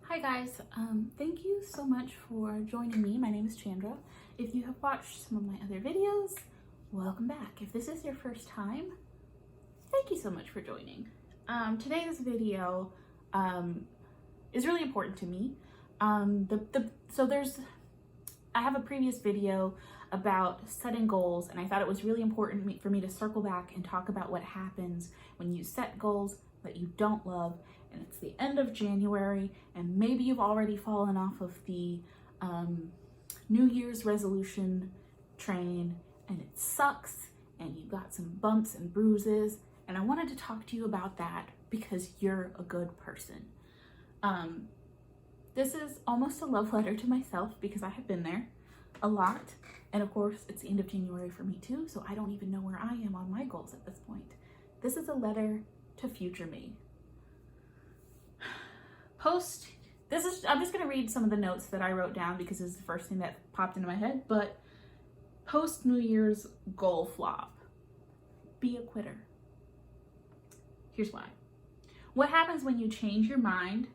Hi guys, thank you so much for joining me. My name is Chandra. If you have watched some of my other videos, welcome back. If this is your first time, thank you so much for joining. Today's video is really important to me. I have a previous video about setting goals, and I thought it was really important for me to circle back and talk about what happens when you set goals that you don't love, and it's the end of January, and maybe you've already fallen off of the New Year's resolution train, and it sucks, and you got some bumps and bruises, and I wanted to talk to you about that because you're a good person. This is almost a love letter to myself because I have been there a lot, and of course it's the end of January for me too, so I don't even know where I am on my goals at this point. This is a letter to future me. I'm just going to read some of the notes that I wrote down because this is the first thing that popped into my head, but post New Year's goal flop. Be a quitter. Here's why. What happens when you change your mind?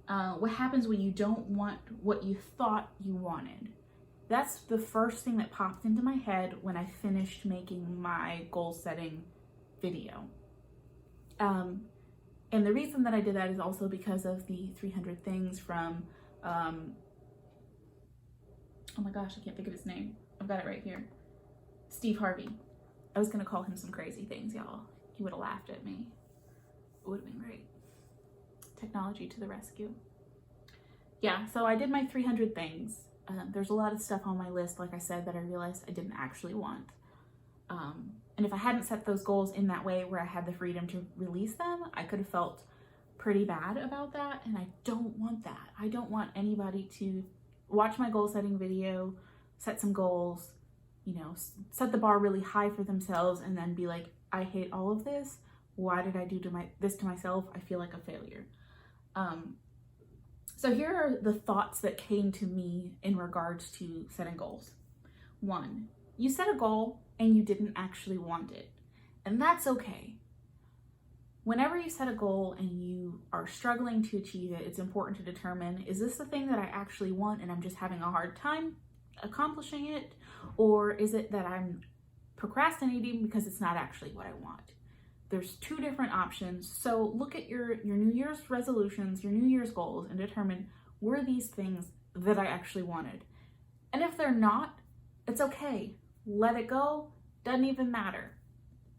What happens when you don't want what you thought you wanted? That's the first thing that popped into my head when I finished making my goal setting video. And the reason that I did that is also because of the 300 things from, oh my gosh, I can't think of his name. I've got it right here. Steve Harvey. I was gonna call him some crazy things, y'all. He would have laughed at me. It would have been great. Technology to the rescue. Yeah, so I did my 300 things. There's a lot of stuff on my list, like I said, that I realized I didn't actually want. And if I hadn't set those goals in that way where I had the freedom to release them, I could have felt pretty bad about that, and I don't want that. I don't want anybody to watch my goal setting video, set some goals, set the bar really high for themselves, and then be like, I hate all of this. Why did I do this to myself? I feel like a failure. So here are the thoughts that came to me in regards to setting goals. 1, you set a goal and you didn't actually want it. And that's okay. Whenever you set a goal and you are struggling to achieve it, it's important to determine, is this the thing that I actually want and I'm just having a hard time accomplishing it? Or is it that I'm procrastinating because it's not actually what I want? There's 2 different options. So look at your New Year's resolutions, your New Year's goals, and determine, were these things that I actually wanted? And if they're not, it's okay. Let it go. Doesn't even matter.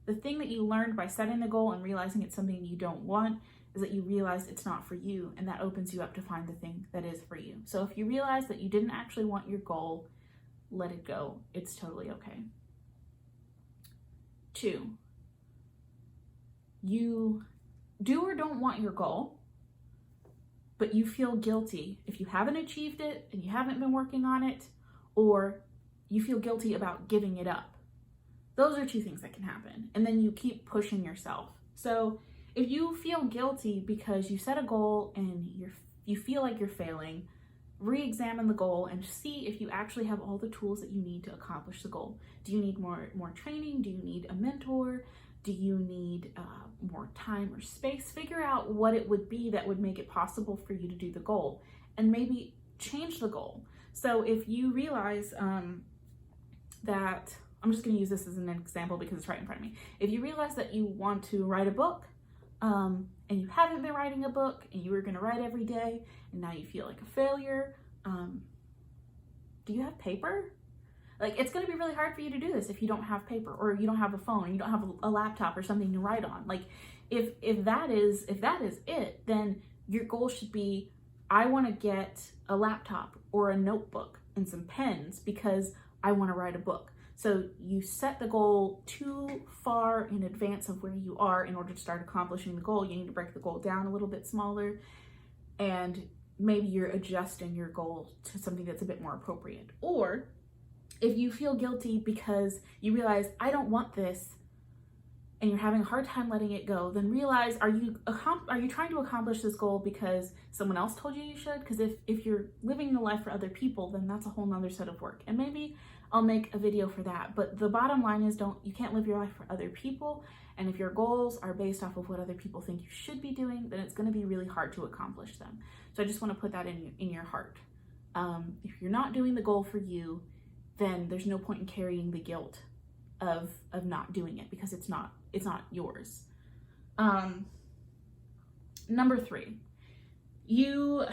The thing that you learned by setting the goal and realizing it's something you don't want is that you realize it's not for you, and that opens you up to find the thing that is for you. So if you realize that you didn't actually want your goal, let it go. It's totally okay. 2, you do or don't want your goal, but you feel guilty if you haven't achieved it and you haven't been working on it, or you feel guilty about giving it up. Those are 2 things that can happen. And then you keep pushing yourself. So if you feel guilty because you set a goal and you feel like you're failing, re-examine the goal and see if you actually have all the tools that you need to accomplish the goal. Do you need more training? Do you need a mentor? Do you need more time or space? Figure out what it would be that would make it possible for you to do the goal, and maybe change the goal. So if you realize that, I'm just going to use this as an example because it's right in front of me. If you realize that you want to write a book, and you haven't been writing a book, and you were going to write every day, and now you feel like a failure, do you have paper? Like, it's going to be really hard for you to do this if you don't have paper, or you don't have a phone, or you don't have a laptop or something to write on. Like, if that is it, then your goal should be, I want to get a laptop or a notebook and some pens because I want to write a book. So you set the goal too far in advance of where you are in order to start accomplishing the goal. You need to break the goal down a little bit smaller, and maybe you're adjusting your goal to something that's a bit more appropriate. Or if you feel guilty because you realize, I don't want this, and you're having a hard time letting it go, then realize, are you trying to accomplish this goal because someone else told you you should? Because if you're living the life for other people, then that's a whole nother set of work. And maybe I'll make a video for that. But the bottom line is, you can't live your life for other people. And if your goals are based off of what other people think you should be doing, then it's going to be really hard to accomplish them. So I just want to put that in your heart. If you're not doing the goal for you, then there's no point in carrying the guilt of not doing it, because it's not yours. Number 3, you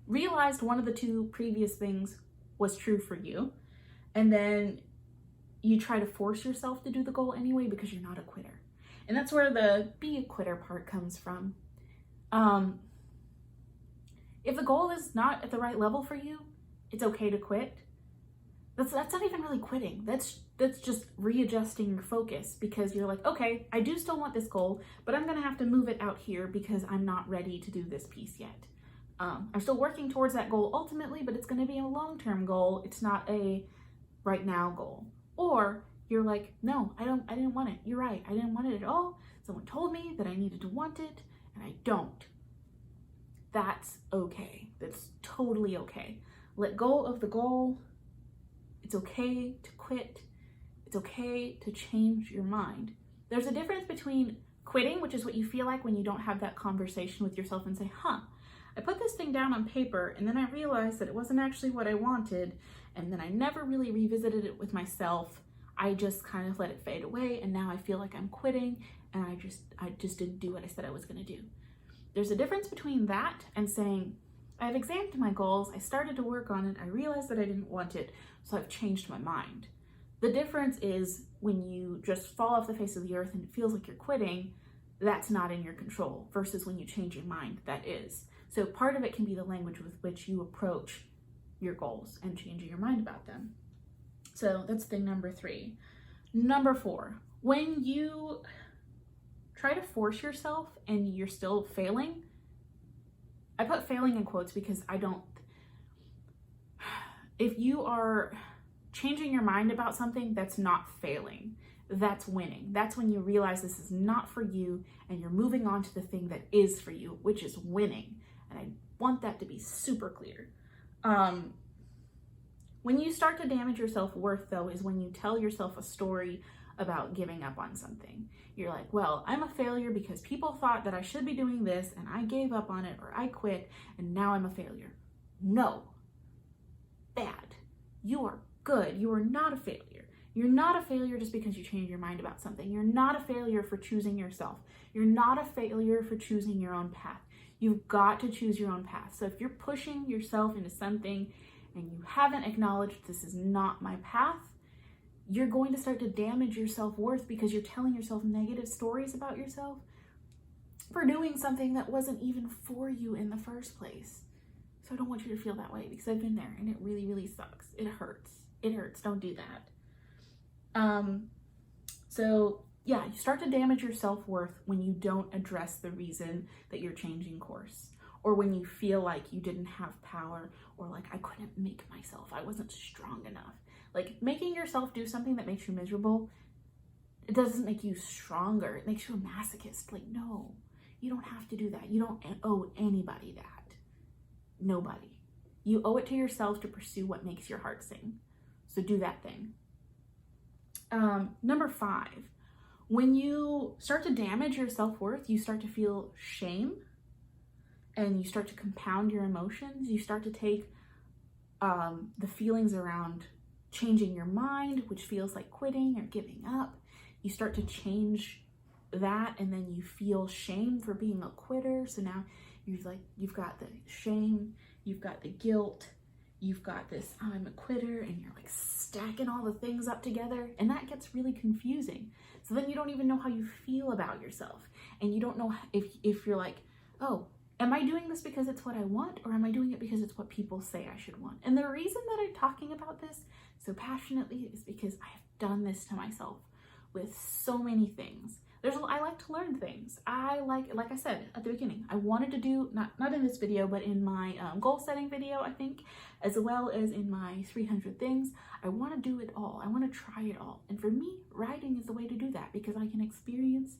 realized one of the 2 previous things was true for you, and then you try to force yourself to do the goal anyway because you're not a quitter. And that's where the be a quitter part comes from. If the goal is not at the right level for you, it's okay to quit. That's not even really quitting. That's just readjusting your focus, because you're like, okay, I do still want this goal, but I'm gonna have to move it out here because I'm not ready to do this piece yet. I'm still working towards that goal ultimately, but it's gonna be a long-term goal. It's not a right now goal. Or you're like, no, I didn't want it. You're right, I didn't want it at all. Someone told me that I needed to want it, and I don't. That's okay. That's totally okay. Let go of the goal. It's okay to quit. It's okay to change your mind. There's a difference between quitting, which is what you feel like when you don't have that conversation with yourself and say, I put this thing down on paper and then I realized that it wasn't actually what I wanted, and then I never really revisited it with myself. I just kind of let it fade away, and now I feel like I'm quitting, and I just didn't do what I said I was going to do. There's a difference between that and saying, I've examined my goals, I started to work on it, I realized that I didn't want it, so I've changed my mind. The difference is when you just fall off the face of the earth and it feels like you're quitting, that's not in your control, versus when you change your mind, that is. So part of it can be the language with which you approach your goals and changing your mind about them. So that's thing number 3. Number 4, when you try to force yourself and you're still failing, I put failing in quotes because if you are changing your mind about something, that's not failing, that's winning. That's when you realize this is not for you and you're moving on to the thing that is for you, which is winning. And I want that to be super clear. When you start to damage your self-worth, though, is when you tell yourself a story about giving up on something. You're like, well, I'm a failure because people thought that I should be doing this and I gave up on it, or I quit and now I'm a failure. No. Bad. You are good. You are not a failure. You're not a failure just because you change your mind about something. You're not a failure for choosing yourself. You're not a failure for choosing your own path. You've got to choose your own path. So if you're pushing yourself into something and you haven't acknowledged this is not my path, you're going to start to damage your self-worth because you're telling yourself negative stories about yourself for doing something that wasn't even for you in the first place. So I don't want you to feel that way, because I've been there and it really, really sucks. It hurts. It hurts. Don't do that. So yeah, you start to damage your self-worth when you don't address the reason that you're changing course, or when you feel like you didn't have power, or like I couldn't make myself, I wasn't strong enough. Like, making yourself do something that makes you miserable, it doesn't make you stronger. It makes you a masochist. Like, no, you don't have to do that. You don't owe anybody that. Nobody. You owe it to yourself to pursue what makes your heart sing. So do that thing. Number 5, when you start to damage your self-worth, you start to feel shame, and you start to compound your emotions. You start to take the feelings around changing your mind, which feels like quitting or giving up. You start to change that, and then you feel shame for being a quitter. So now you've got the shame, you've got the guilt, you've got this I'm a quitter, and you're like stacking all the things up together, and that gets really confusing. So then you don't even know how you feel about yourself, and you don't know if you're like, oh, am I doing this because it's what I want, or am I doing it because it's what people say I should want? And the reason that I'm talking about this so passionately is because I have done this to myself with so many things. I like to learn things. Like I said at the beginning, I wanted to do, not in this video, but in my goal setting video, I think, as well as in my 300 things, I want to do it all. I want to try it all. And for me, writing is the way to do that, because I can experience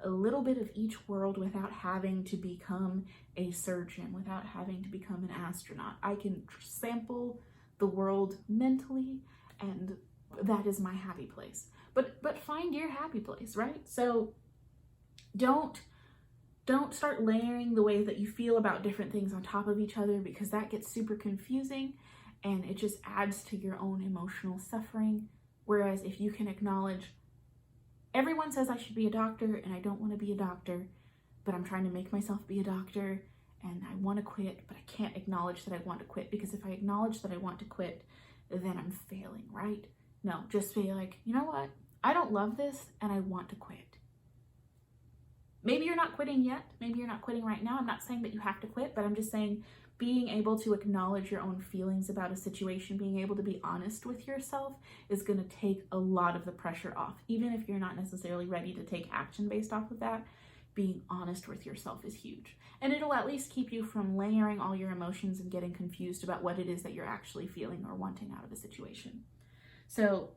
a little bit of each world without having to become a surgeon, without having to become an astronaut. I can sample the world mentally, and that is my happy place. But find your happy place, right? So don't start layering the way that you feel about different things on top of each other, because that gets super confusing and it just adds to your own emotional suffering. Whereas if you can acknowledge, everyone says I should be a doctor and I don't want to be a doctor, but I'm trying to make myself be a doctor and I want to quit, but I can't acknowledge that I want to quit, because if I acknowledge that I want to quit, then I'm failing, right? No, just be like, you know what? I don't love this and I want to quit. Maybe you're not quitting yet. Maybe you're not quitting right now. I'm not saying that you have to quit, but I'm just saying being able to acknowledge your own feelings about a situation, being able to be honest with yourself is going to take a lot of the pressure off. Even if you're not necessarily ready to take action based off of that, being honest with yourself is huge. And it'll at least keep you from layering all your emotions and getting confused about what it is that you're actually feeling or wanting out of a situation. So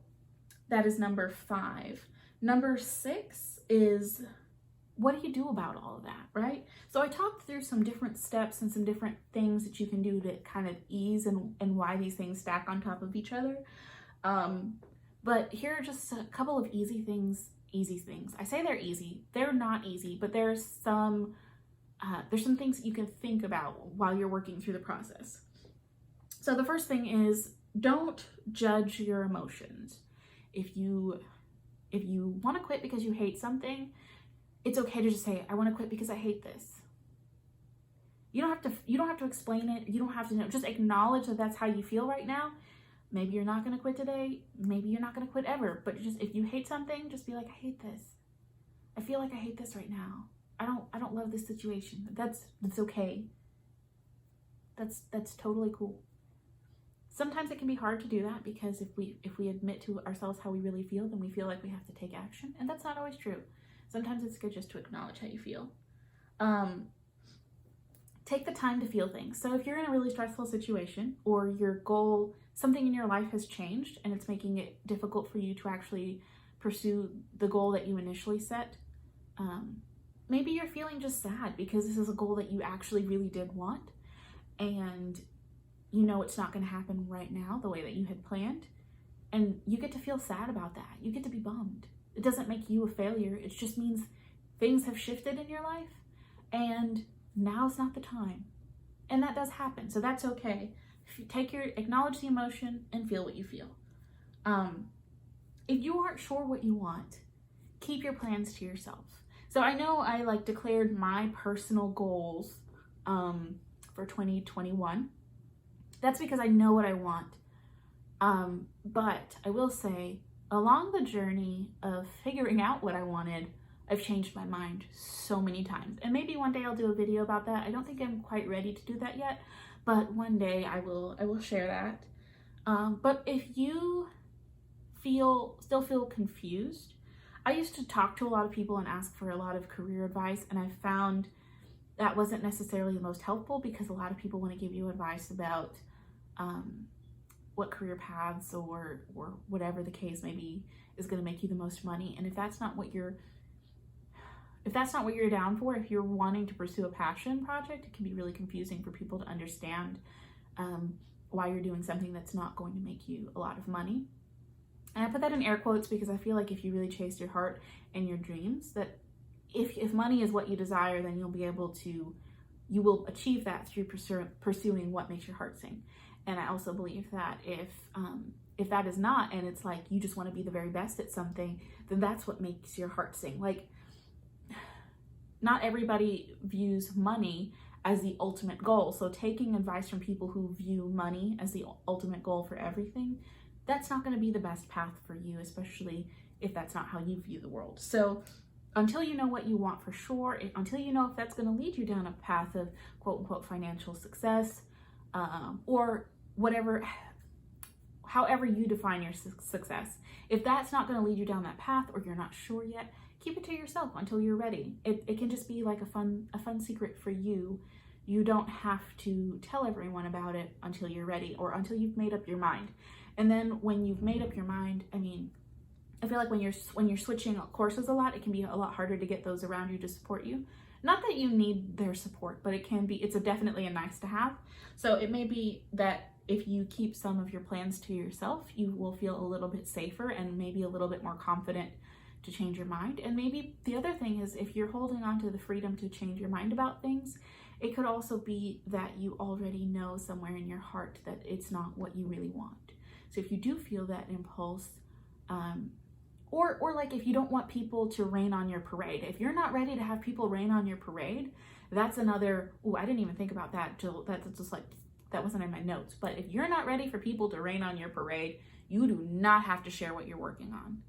that is number 5. Number 6 is, what do you do about all of that, right? So I talked through some different steps and some different things that you can do to kind of ease and why these things stack on top of each other. But here are just a couple of easy things. I say they're easy. They're not easy, but there's some things that you can think about while you're working through the process. So the first thing is, don't judge your emotions. If you want to quit because you hate something, it's okay to just say, I want to quit because I hate this. You don't have to explain it. You don't have to know. Just acknowledge that that's how you feel right now. Maybe you're not going to quit today. Maybe you're not going to quit ever. But just, if you hate something, just be like, I hate this. I feel like I hate this right now. I don't love this situation. That's okay. That's totally cool. Sometimes it can be hard to do that, because if we admit to ourselves how we really feel, then we feel like we have to take action, and that's not always true. Sometimes it's good just to acknowledge how you feel. Take the time to feel things. So if you're in a really stressful situation, or your goal, something in your life has changed and it's making it difficult for you to actually pursue the goal that you initially set, maybe you're feeling just sad because this is a goal that you actually really did want, and you know it's not going to happen right now the way that you had planned, and you get to feel sad about that. You get to be bummed. It doesn't make you a failure. It just means things have shifted in your life, and now's not the time. And that does happen, so that's okay. Acknowledge the emotion and feel what you feel. If you aren't sure what you want, keep your plans to yourself. So I know I declared my personal goals for 2021. That's because I know what I want. But I will say, along the journey of figuring out what I wanted, I've changed my mind so many times. And maybe one day I'll do a video about that. I don't think I'm quite ready to do that yet, but one day I will share that. But if you still feel confused, I used to talk to a lot of people and ask for a lot of career advice, and I found that wasn't necessarily the most helpful, because a lot of people want to give you advice about what career paths or whatever the case may be is going to make you the most money. And if that's not what you're down for, if you're wanting to pursue a passion project, it can be really confusing for people to understand why you're doing something that's not going to make you a lot of money. And I put that in air quotes because I feel like if you really chase your heart and your dreams, that if money is what you desire, then you will achieve that through pursuing what makes your heart sing. And I also believe that if that is not, and it's like you just want to be the very best at something, then that's what makes your heart sing. Like, not everybody views money as the ultimate goal. So taking advice from people who view money as the ultimate goal for everything, that's not going to be the best path for you, especially if that's not how you view the world. So until you know what you want for sure, until you know if that's going to lead you down a path of quote unquote financial success, or whatever, however you define your success, if that's not going to lead you down that path, or you're not sure yet, keep it to yourself until you're ready. It can just be like a fun secret for you. You don't have to tell everyone about it until you're ready or until you've made up your mind. And then when you've made up your mind, I mean, I feel like when you're switching courses a lot, it can be a lot harder to get those around you to support you. Not that you need their support, but it's definitely a nice to have. So it may be that if you keep some of your plans to yourself, you will feel a little bit safer and maybe a little bit more confident to change your mind. And maybe the other thing is, if you're holding on to the freedom to change your mind about things, it could also be that you already know somewhere in your heart that it's not what you really want. So if you do feel that impulse, or like if you don't want people to rain on your parade, if you're not ready to have people rain on your parade, that's another, I didn't even think about that till that's just like, that wasn't in my notes. But if you're not ready for people to rain on your parade, you do not have to share what you're working on.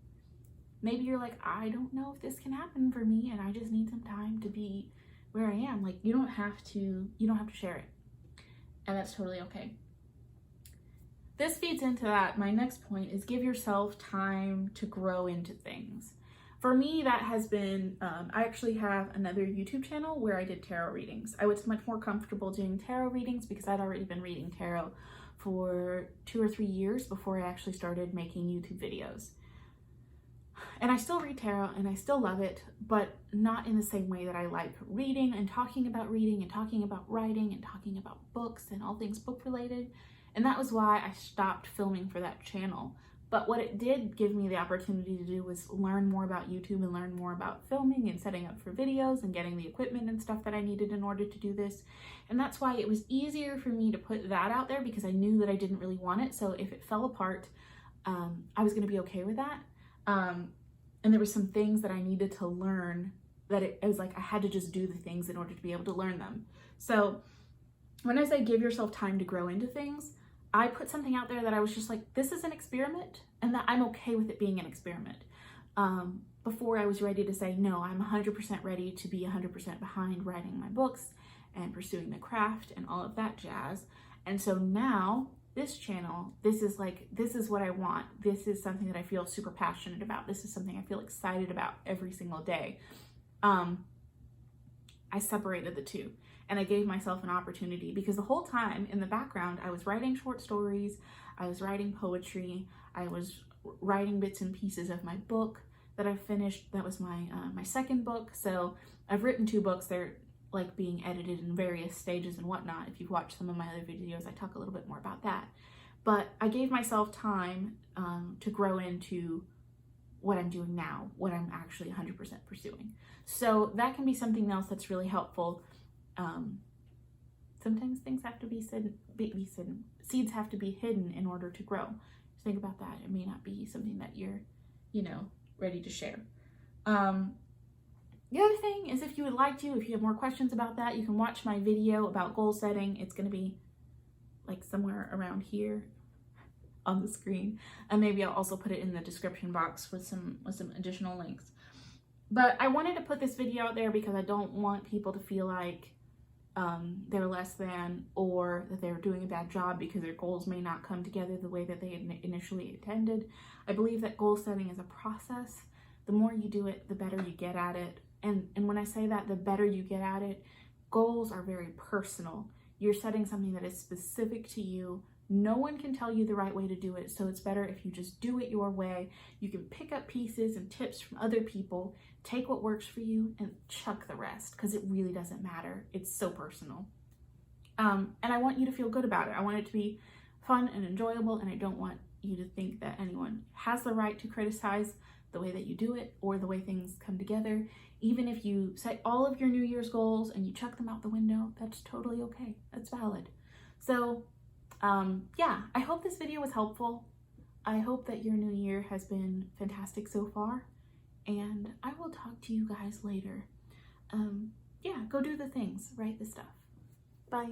Maybe you're like, I don't know if this can happen for me and I just need some time to be where I am. Like, you don't have to share it. And that's totally okay. This feeds into that. My next point is give yourself time to grow into things. For me, that has been, I actually have another YouTube channel where I did tarot readings. I was much more comfortable doing tarot readings because I'd already been reading tarot for 2 or 3 years before I actually started making YouTube videos. And I still read tarot and I still love it, but not in the same way that I like reading and talking about writing and talking about books and all things book related. And that was why I stopped filming for that channel. But what it did give me the opportunity to do was learn more about YouTube and learn more about filming and setting up for videos and getting the equipment and stuff that I needed in order to do this. And that's why it was easier for me to put that out there, because I knew that I didn't really want it. So if it fell apart, I was gonna be okay with that. And there were some things that I needed to learn that it was like I had to just do the things in order to be able to learn them. So when I say give yourself time to grow into things, I put something out there that I was just like, this is an experiment, and that I'm okay with it being an experiment. Before I was ready to say, no, I'm 100% ready to be 100% behind writing my books and pursuing the craft and all of that jazz. And so now this channel, this is what I want. This is something that I feel super passionate about. This is something I feel excited about every single day. I separated the two. And I gave myself an opportunity, because the whole time in the background, I was writing short stories, I was writing poetry, I was writing bits and pieces of my book that I finished. That was my my second book. So I've written 2 books. They're like being edited in various stages and whatnot. If you've watched some of my other videos, I talk a little bit more about that. But I gave myself time to grow into what I'm doing now, what I'm actually 100% pursuing. So that can be something else that's really helpful. Sometimes things have to be said, seeds have to be hidden in order to grow. Just think about that. It may not be something that you're, ready to share. The other thing is, if you would like to, if you have more questions about that, you can watch my video about goal setting. It's going to be like somewhere around here on the screen. And maybe I'll also put it in the description box with some additional links. But I wanted to put this video out there because I don't want people to feel like they're less than, or that they're doing a bad job because their goals may not come together the way that they initially intended. I believe that goal setting is a process. The more you do it, the better you get at it. And when I say that, the better you get at it, goals are very personal. You're setting something that is specific to you. No one can tell you the right way to do it, so it's better if you just do it your way. You can pick up pieces and tips from other people, take what works for you, and chuck the rest, because it really doesn't matter. It's so personal. And I want you to feel good about it. I want it to be fun and enjoyable, and I don't want you to think that anyone has the right to criticize the way that you do it or the way things come together. Even if you set all of your New Year's goals and you chuck them out the window, that's totally okay. That's valid. So yeah, I hope this video was helpful. I hope that your new year has been fantastic so far, and I will talk to you guys later. Yeah, go do the things, write the stuff. Bye.